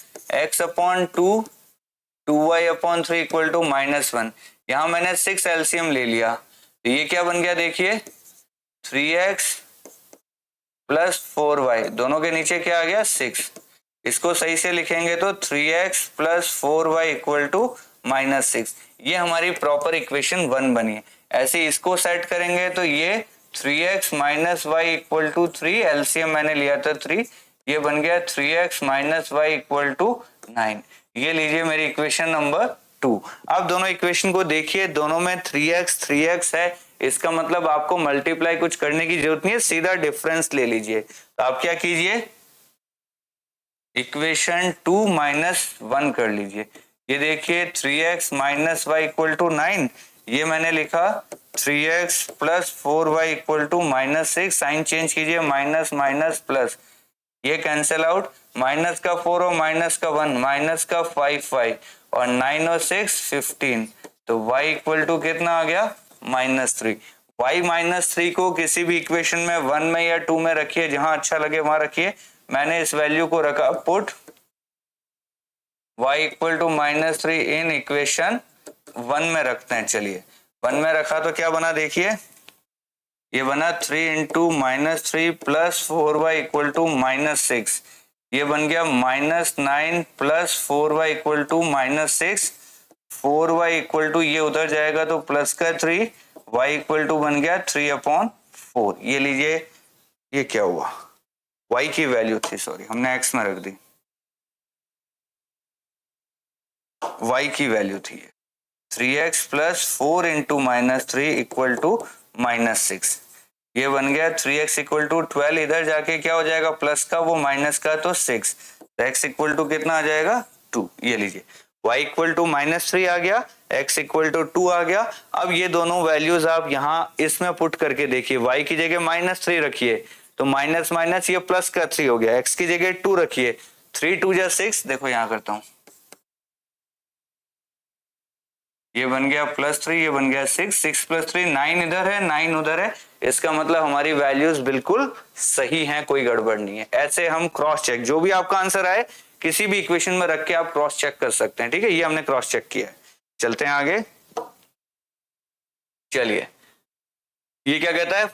x/2 2y/3 इक्वल टू -1, यहाँ मैंने 6 एलसीएम ले लिया, तो ये क्या बन गया, देखिए 3x प्लस 4y, दोनों के नीचे क्या आ गया 6, इसको सही से लिखेंगे तो 3x plus 4y equal to -6। ये हमारी प्रॉपर इक्वेशन 1 बनी है। ऐसे इसको सेट करेंगे तो ये 3x minus Y equal to 3, LCM मैंने लिया था 3, ये बन गया 3x minus Y equal to 9। ये लीजिए मेरी इक्वेशन नंबर 2। आप दोनों इक्वेशन को देखिए, दोनों में 3x है, इसका मतलब आपको मल्टीप्लाई कुछ करने की जरूरत नहीं है, सीधा डिफरेंस ले लीजिए। तो आप क्या कीजिए, इक्वेशन 2 -1 कर लीजिए। ये देखिए 3x minus Y equal to 9, ये मैंने लिखा 3x plus 4y equal to -6, sign change कीजिए, माइनस माइनस प्लस, ये कैंसिल आउट, माइनस का 4 और माइनस का 1, माइनस का 5y और 9 और 6 15, तो y इक्वल टू कितना आ गया -3। y -3 को किसी भी इक्वेशन में 1 में या 2 में रखिए, जहां अच्छा लगे वहां रखिए। मैंने इस वैल्यू को रखा put y equal to -3 in equation 1 में रखते हैं। चलिए 1 में रखा तो क्या बना, देखिए ये बना 3 into -3 plus 4y equal to -6, ये बन गया -9 plus 4y equal to -6, 4y equal to ये उधर जाएगा तो प्लस का 3, y इक्वल टू बन गया 3/4। ये लीजिए, ये क्या हुआ, y की वैल्यू थी, सॉरी हमने x में रख दी, y की वैल्यू थी 3x plus 4 into -3 equal to -6, ये बन गया 3x इक्वल टू 12, इधर जाके क्या हो जाएगा प्लस का वो माइनस का तो 6, तो x इक्वल टू कितना आ जाएगा 2। ये लीजिए y इक्वल टू -3 आ गया, x इक्वल टू 2 आ गया। अब ये दोनों वैल्यूज आप यहाँ इसमें पुट करके देखिए, y की जगह -3 रखिए तो माइनस माइनस ये प्लस का 3 हो गया, x की जगह 2 रखिए, 3 2 जा 6, देखो यहाँ करता हूँ, ये बन गया +3, ये बन गया 6, 6 + 3 9, इधर है 9 उधर है, इसका मतलब हमारी वैल्यूज बिल्कुल सही हैं, कोई गड़बड़ नहीं है। ऐसे हम क्रॉस चेक, जो भी आपका आंसर आए किसी भी इक्वेशन में रख के आप क्रॉस चेक कर सकते हैं, ठीक है। ये हमने क्रॉस चेक किया है। चलते हैं आगे, चलिए ये क्या कहता है,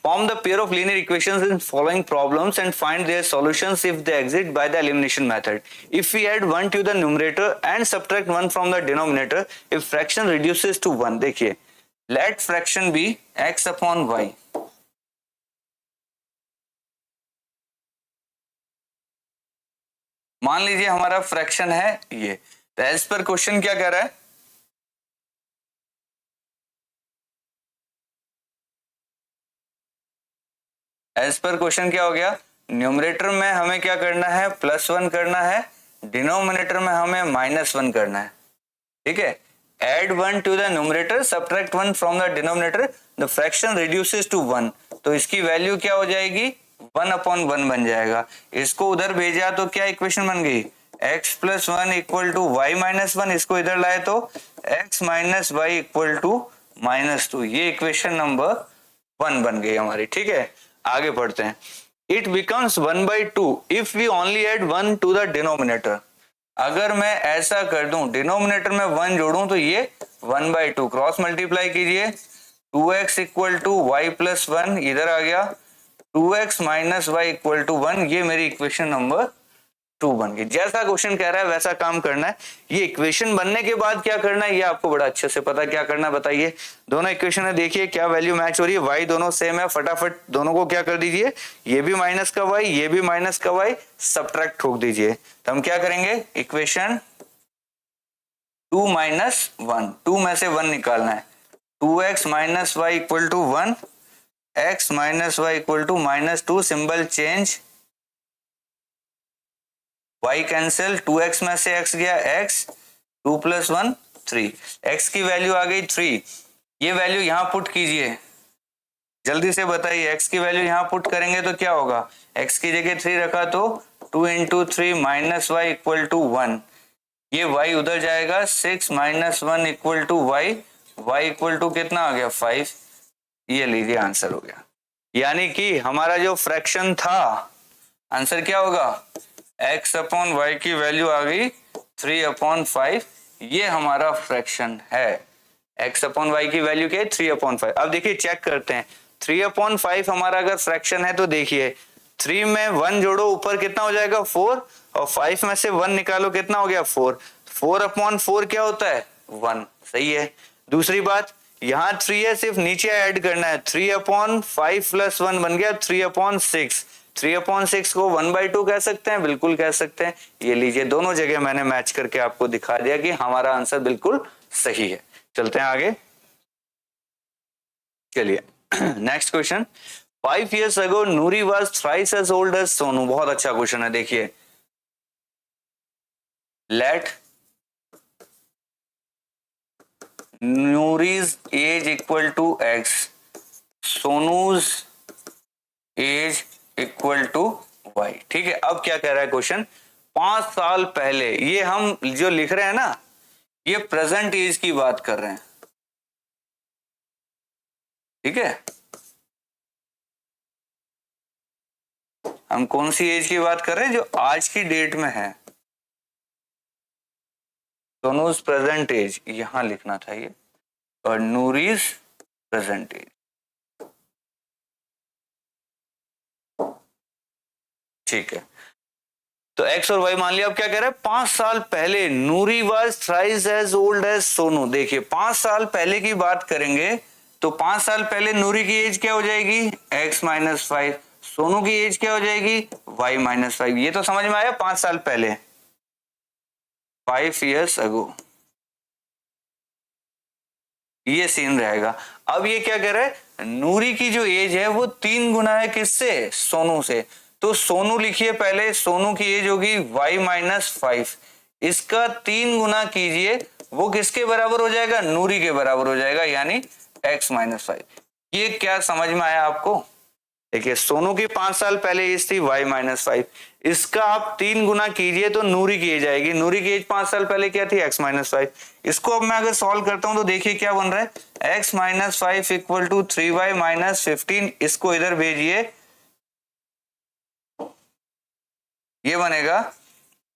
form the pair of linear equations in following problems and find their solutions if they exist by the elimination method. If we add 1 to the numerator and subtract 1 from the denominator, if fraction reduces to 1, देखिए let fraction be x upon y. मान लीजिए हमारा fraction है ये, तो as per question क्या कह रहा है, एज पर क्वेश्चन क्या हो गया, न्यूमरेटर में हमें क्या करना है +1 करना है, डिनोमिनेटर में हमें -1 करना है, ठीक है। Add 1 to the numerator, subtract 1 from the denominator, the fraction reduces to 1, तो इसकी वैल्यू क्या हो जाएगी 1/1 बन जाएगा। इसको उधर भेजा तो क्या इक्वेशन बन गई, x + 1 इक्वल टू y - 1, इसको इधर लाए तो x - y इक्वल टू -2, ये इक्वेशन नंबर 1 बन गई हमारी, ठीक है। आगे पढ़ते हैं, it becomes 1/2 if we only add 1 to the denominator. अगर मैं ऐसा कर दूं, डिनोमिनेटर में 1 जोड़ूं तो ये 1/2, क्रॉस मल्टीप्लाई कीजिए, 2x इक्वल टू y + 1 इधर आ गया, 2x - y इक्वल टू 1, ये मेरी इक्वेशन नंबर 2 बन गई। जैसा क्वेश्चन कह रहा है वैसा काम करना है। ये इक्वेशन बनने के बाद क्या करना है ये आपको बड़ा अच्छे से पता, क्या करना है बताइए। दोनों इक्वेशन है, देखिए क्या वैल्यू मैच हो रही है, y दोनों सेम है, फटाफट दोनों को क्या कर दीजिए, ये भी माइनस का y, ये भी माइनस का y, सब्ट्रैक्ट ठोक दीजिए। तो हम क्या करेंगे, इक्वेशन 2 - 1, 2 में से 1 निकालना है, 2x - y equal to 1, x - y equal to -2, symbol change, y cancel, 2x में से x गया x, 2 + 1 3, x की वैल्यू आ गई 3, ये वैल्यू यहाँ पुट कीजिए, जल्दी से बताइए x की वैल्यू यहाँ पुट करेंगे तो क्या होगा, x की जगह 3 रखा तो 2 × 3 - y इक्वल टू 1, ये y उधर जाएगा, 6 - 1 equal to y, y equal to कितना आ गया 5, ये लीजिए आंसर हो गया। यानी कि हमारा जो फ्रैक्शन था, आंसर क्या होगा, x/y की वैल्यू आ गई 3/5, ये हमारा फ्रैक्शन है। x/y की वैल्यू क्या है 3/5। अब देखिए चेक करते हैं, 3/5 हमारा अगर फ्रैक्शन है तो देखिए 3 में 1 जोड़ो ऊपर कितना हो जाएगा 4, और 5 में से 1 निकालो कितना हो गया 4, 4/4 क्या होता है 1, सही है। दूसरी बात यहाँ 3 है, सिर्फ नीचे ऐड करना है, 3/5 + 1 बन गया 3/6। 3/6 को 1/2 कह सकते हैं, बिल्कुल कह सकते हैं। ये लीजिए दोनों जगह मैंने मैच करके आपको दिखा दिया कि हमारा आंसर बिल्कुल सही है। चलते हैं आगे, चलिए next question. 5 years ago Noori was thrice as old as Sonu. बहुत अच्छा क्वेश्चन है, देखिए। Let Noori's age equal to x, Sonu's age equal to y। ठीक है, अब क्या कह रहा है क्वेश्चन, 5 साल पहले, ये हम जो लिख रहे हैं ना, ये प्रेजेंट एज की बात कर रहे हैं, ठीक है। हम कौन सी एज की बात कर रहे हैं, जो आज की डेट में है। सोनूज प्रेजेंट एज यहां लिखना था ये, और नूरीज प्रेजेंट एज, ठीक है। तो x और y मान लिया। अब क्या कह रहा है, 5 साल पहले Noori was thrice as old as Sonu. देखिए 5 साल पहले की बात करेंगे तो 5 साल पहले नूरी की एज क्या हो जाएगी x - 5, सोनू की एज क्या हो जाएगी y - 5। ये तो समझ में आया, 5 साल पहले, 5 years ago, ये सीन रहेगा। अब ये क्या कह रहा है, नूरी की जो एज है वो 3 गुना है किससे, सोनू से। तो सोनू लिखिए पहले, सोनू की एज होगी y - 5, इसका 3 गुना कीजिए, वो किसके बराबर हो जाएगा, नूरी के बराबर हो जाएगा, यानी x - 5। ये क्या समझ में आया आपको। देखिए सोनू की 5 साल पहले एज थी y - 5, इसका आप 3 गुना कीजिए तो नूरी की एज आएगी। नूरी की एज 5 साल पहले क्या थी, x - 5। इसको अब मैं अगर सॉल्व करता हूं तो देखिए क्या बन रहा है, x - 5 इक्वल टू 3y - 15। इसको इधर भेजिए, ये बनेगा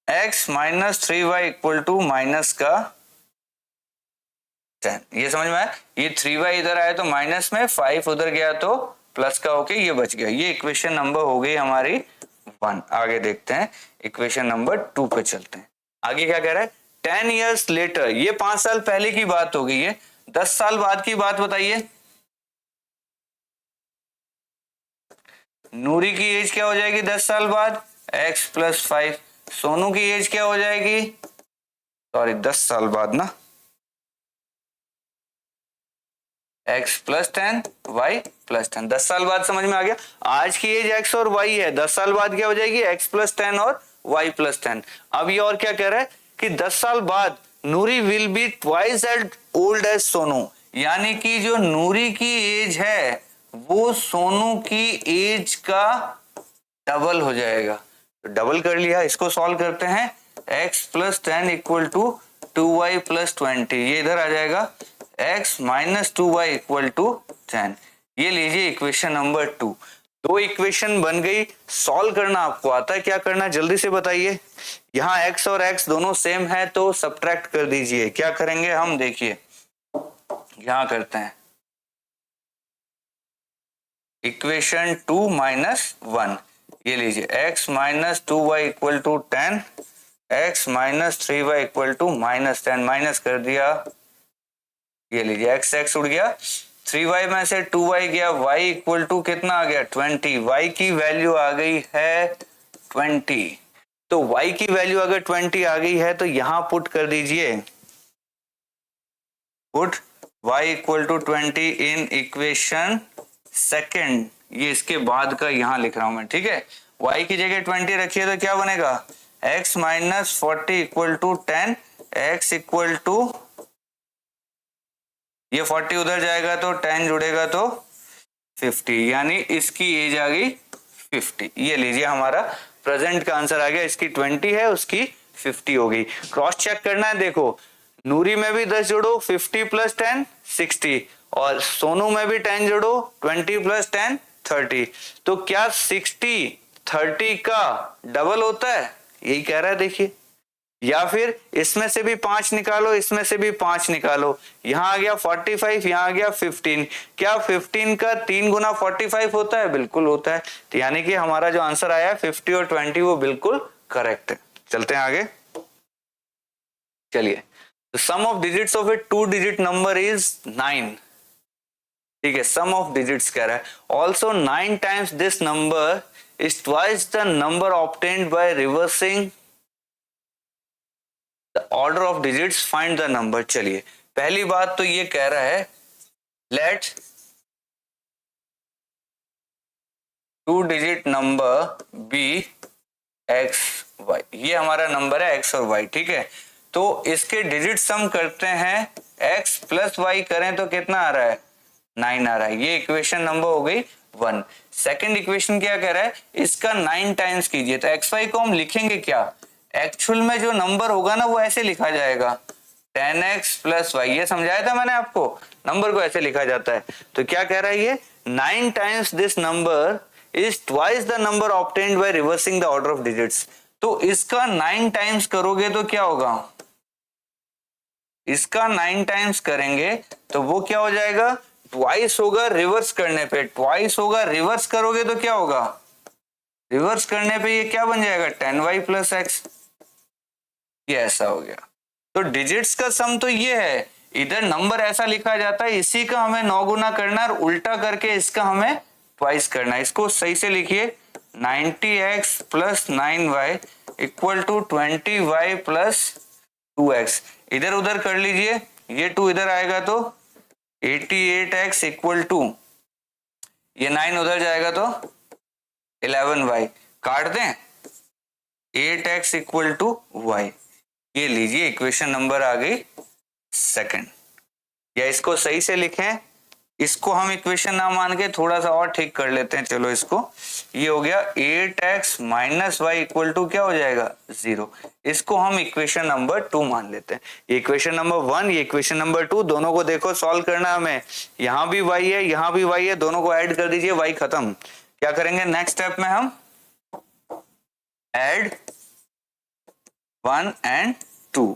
x - 3y equal to minus का 10। ये समझ में आया, ये 3y इधर आया तो माइनस में, 5 उधर गया तो प्लस का होके ये बच गया। ये इक्वेशन नंबर हो गई हमारी 1। आगे देखते हैं, इक्वेशन नंबर 2 पे चलते हैं। आगे क्या कह रहा है, 10 years later, ये 5 साल पहले की बात हो गई है। 10 साल बाद की बात बताइए, नूरी की एज क्या हो जाएगी 10 साल बाद, x + 5। सोनू की एज क्या हो जाएगी, सॉरी 10 साल बाद ना, x + 10 y + 10। 10 साल बाद समझ में आ गया। आज की एज x और y है, 10 साल बाद क्या हो जाएगी x + 10 और y + 10। अब ये और क्या कह रहा है कि 10 साल बाद Noori will be twice as old as Sonu, यानी कि जो नूरी की एज है वो सोनू की एज का डबल हो जाएगा। तो डबल कर लिया, इसको सॉल्व करते हैं, x + 10 इक्वल टू 2y + 20। ये इधर आ जाएगा, x - 2y इक्वल टू 10। ये लीजिए इक्वेशन नंबर 2। दो इक्वेशन बन गई। सॉल्व करना आपको आता है, क्या करना है जल्दी से बताइए। यहाँ x और x दोनों सेम है तो सब्ट्रैक्ट कर दीजिए। क्या करेंगे हम, देखिए यहां करते हैं, इक्वेशन 2 - 1। ये लीजिए x - 2y equal to 10, x - 3y equal to -10। Minus कर दिया, ये लीजिए x उड़ गया, 3y में से 2y गया, y इक्वल टू कितना आ गया 20। y की वैल्यू आ गई है 20। तो y की वैल्यू अगर 20 आ गई है तो यहां पुट कर दीजिए, put y equal to 20 in equation second. ये इसके बाद का यहां लिख रहा हूं मैं, ठीक है। y की जगह 20 रखिए तो क्या बनेगा, x - 40 equal to 10, x equal to, ये 40 उधर जाएगा तो 10 जुड़ेगा तो 50, यानी इसकी एज आ गई 50। ये लीजिए हमारा प्रेजेंट का आंसर आ गया। इसकी 20 है, उसकी 50 हो गई। क्रॉस चेक करना है, देखो नूरी में भी 10 जोड़ो, 50 + 10 60, और सोनू में भी 10 जोड़ो, 20 + 10 30। तो क्या 60 30 का डबल होता है, यही कह रहा है देखिए। या फिर इसमें से भी 5 निकालो, इसमें से भी 5 निकालो, यहां आ गया 45, यहां आ गया 15। क्या 15 का 3 गुना 45 होता है, बिल्कुल होता है। तो यानी कि हमारा जो आंसर आया 50 और 20 वो बिल्कुल करेक्ट है। चलते हैं आगे, चलिए, तो sum of digits of a 2 digit number is 9, ठीक है, सम ऑफ डिजिट्स कह रहा है। Also 9 times this number is twice the number obtained by reversing the order of digits, find the number. चलिए, पहली बात तो ये कह रहा है let 2 digit number be x y, ये हमारा नंबर है एक्स और वाई, ठीक है। तो इसके डिजिट सम करते हैं, एक्स प्लस वाई करें तो कितना आ रहा है, 9 आ रहा है। ये इक्वेशन नंबर हो गई 1। सेकंड इक्वेशन क्या कह रहा है, इसका 9 टाइम्स कीजिए। तो एक्स वाई को हम लिखेंगे क्या, एक्चुअल में जो नंबर होगा ना वो ऐसे लिखा जाएगा 10x प्लस वाई, ये समझाया था मैंने आपको, नंबर को ऐसे लिखा जाता है। तो क्या कह रहा है ये, 9 times this number is twice the number obtained by reversing the order of digits. तो इसका 9 टाइम्स करोगे तो क्या होगा, इसका 9 टाइम्स करेंगे तो वो क्या हो जाएगा, ट्वाइस होगा रिवर्स करने पे, ट्वाइस होगा, रिवर्स करोगे तो क्या होगा, रिवर्स करने पे ये क्या बन जाएगा 10y प्लस एक्स, ये ऐसा हो गया। तो डिजिट्स का सम तो ये है, इधर नंबर ऐसा लिखा जाता है, इसी का हमें 9 गुना करना है और उल्टा करके इसका हमें ट्वाइस करना है। इसको सही से लिखिए 90x plus 9y equal to 20y plus 2x, इधर उधर कर लीजिए, ये 2 इधर आएगा तो 88x इक्वल टू, ये 9 उधर जाएगा तो 11y, काट दें 8x इक्वल टू y, ये लीजिए इक्वेशन नंबर आ गई सेकंड। या इसको सही से लिखें, इसको हम इक्वेशन ना मान के थोड़ा सा और ठीक कर लेते हैं, चलो इसको, ये हो गया 8x minus Y equal to क्या हो जाएगा 0, इसको हम इक्वेशन नंबर 2 मान लेते हैं। ये इक्वेशन नंबर 1, ये इक्वेशन नंबर 2, दोनों को देखो सॉल्व करना हमें, यहाँ भी y है यहाँ भी y है, दोनों को ऐड कर दीजिए, y खत्म। क्या करेंगे नेक्स्ट स्टेप में, हम ऐड 1 एंड 2,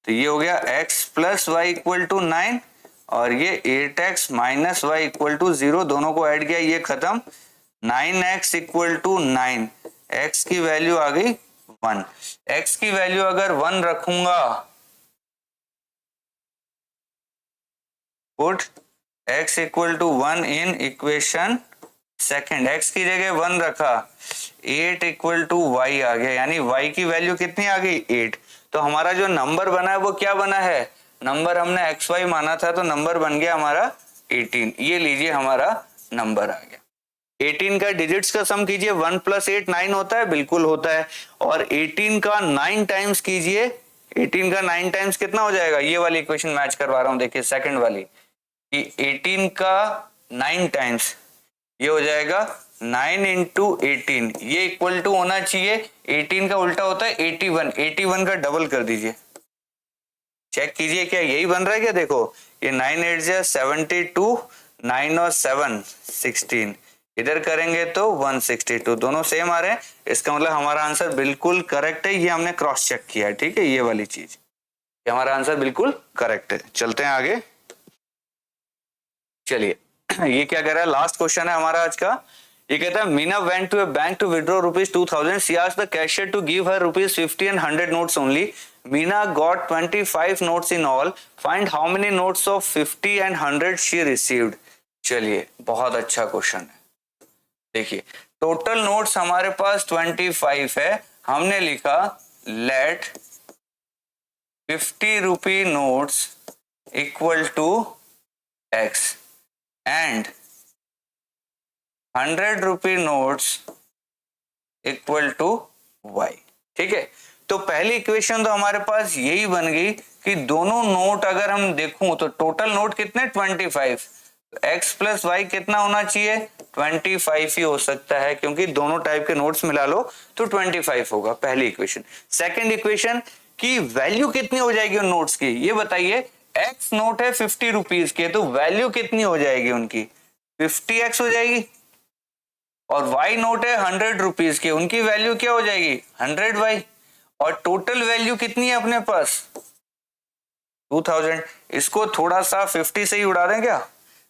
तो ये हो गया x plus Y equal to 9 और ये 8x minus Y equal to 0, दोनों को ऐड किया, ये खत्म, 9x इक्वल टू 9, x की वैल्यू आ गई 1। x की वैल्यू अगर 1 रखूंगा, put x equal to 1 in equation second, x की जगह 1 रखा, 8 इक्वल टू y आ गया, यानी y की वैल्यू कितनी आ गई 8। तो हमारा जो नंबर बना है वो क्या बना है, नंबर हमने xy माना था तो नंबर बन गया हमारा 18, ये लीजिए हमारा नंबर आ गया। 18 का डिजिट्स का सम कीजिए, 1 प्लस 8 9 होता है, बिल्कुल होता है, और 18 का 9 टाइम्स कीजिए, 18 का 9 टाइम्स कितना हो जाएगा, ये वाली इक्वेशन मैच करवा रहा हूं, देखिए सेकंड वाली, कि 18 का 9 टाइम्स ये हो जाएगा 9 इंटू 18, ये इक्वल टू होना चाहिए, 18 का उल्टा होता है 81, 81 का डबल कर दीजिए, चेक कीजिए क्या यही बन रहा है क्या, देखो ये 9 8 जा 72, 9 और 7 16, इधर करेंगे तो 162, दोनों सेम आ रहे हैं, इसका मतलब हमारा आंसर बिल्कुल करेक्ट है, ये हमने क्रॉस चेक किया है, ठीक है, ये वाली चीज, ये हमारा आंसर बिल्कुल करेक्ट है। चलते हैं आगे, चलिए ये क्या कह रहा है, लास्ट क्वेश्चन है हमारा आज का। ये कहता है Meena went to a bank to withdraw ₹2000, she asked the cashier to give her ₹50 and 100 notes only. Meena got 25 notes in all. Find how many notes of 50 and 100 she received. चलिए बहुत अच्छा क्वेश्चन है, देखिए टोटल नोट्स हमारे पास 25 है, हमने लिखा let 50 rupee notes equal to x and 100 rupee notes equal to y, ठीक है। तो पहली इक्वेशन तो हमारे पास यही बन गई कि दोनों नोट अगर हम देखूं तो टोटल नोट कितने 25, x प्लस वाई कितना होना चाहिए 25 ही हो सकता है, क्योंकि दोनों टाइप के नोट्स मिला लो तो 25 होगा, पहली इक्वेशन। सेकंड इक्वेशन की वैल्यू कितनी हो जाएगी उन नोट्स की, ये बताइए, x नोट है 50 रुपीज के, तो वैल्यू कितनी हो जाएगी उनकी 50x हो जाएगी, और y नोट है 100 रुपीज के, उनकी वैल्यू क्या हो जाएगी 100y, और टोटल वैल्यू कितनी है अपने पास 2000। इसको थोड़ा सा 50 से ही उड़ा दें क्या,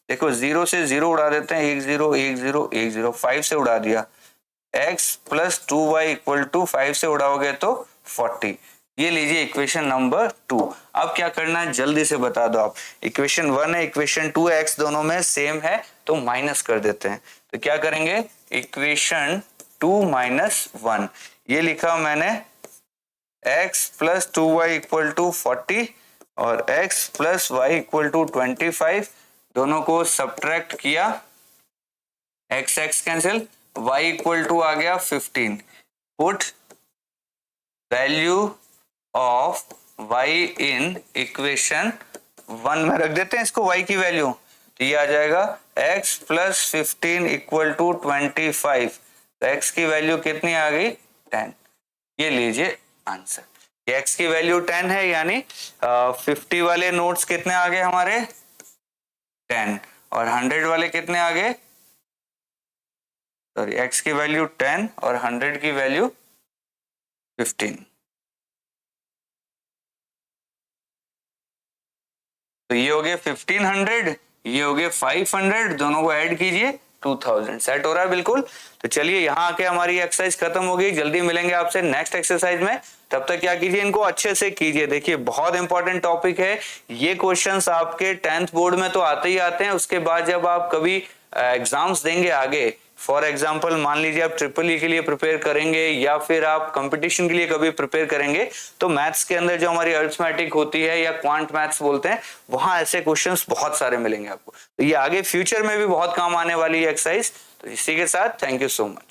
देखो 0 से 0 उड़ा देते हैं, 1 0 1 0 1 0, 5 से उड़ा दिया, x plus 2y equal to 5 से उड़ाओगे तो 40, ये लीजिए इक्वेशन नंबर 2। अब क्या करना है जल्दी से बता दो आप। इक्वेशन 1 है, इक्वेशन 2 है, x दोनों में सेम है तो माइनस कर देते हैं। तो क्या करेंगे, इक्वेशन 2 माइनस 1, ये लिखा मैंने x plus 2y equal to 40 और x plus y equal to 25, दोनों को सब्ट्रैक्ट किया, x x cancel, y equal to आ गया 15। Put value of y in equation 1 में रख देते हैं इसको, y की वैल्यू, तो ये आ जाएगा x प्लस 15 इक्वल टू 25, तो x की वैल्यू कितनी आ गई, 10। ये लीजिए आंसर। x की वैल्यू 10 है, यानी 50 वाले नोट्स कितने आ गए हमारे, 10, और 100 वाले कितने आ गए, सॉरी, x की वैल्यू 10 और 100 की वैल्यू 15। तो ये हो गए 1500, ये हो गए 500, दोनों को ऐड कीजिए 2000। सेट हो रहा है बिल्कुल। तो चलिए यहाँ आके हमारी एक्सरसाइज खत्म हो गई। जल्दी मिलेंगे आपसे नेक्स्ट एक्सरसाइज में, तब तक क्या कीजिए, इनको अच्छे से कीजिए। देखिए बहुत इंपॉर्टेंट टॉपिक है ये, क्वेश्चंस आपके 10th बोर्ड में तो आते ही आते हैं, उसके बाद जब आप कभी एग्जाम्स देंगे आगे, फॉर एग्जाम्पल मान लीजिए आप ट्रिपल ई के लिए प्रिपेयर करेंगे या फिर आप कंपटीशन के लिए कभी प्रिपेयर करेंगे, तो मैथ्स के अंदर जो हमारी अरिथमेटिक होती है या क्वांट मैथ्स बोलते हैं, वहां ऐसे क्वेश्चंस बहुत सारे मिलेंगे आपको। तो ये आगे फ्यूचर में भी बहुत काम आने वाली है एक्सरसाइज। तो इसी के साथ थैंक यू सो मच।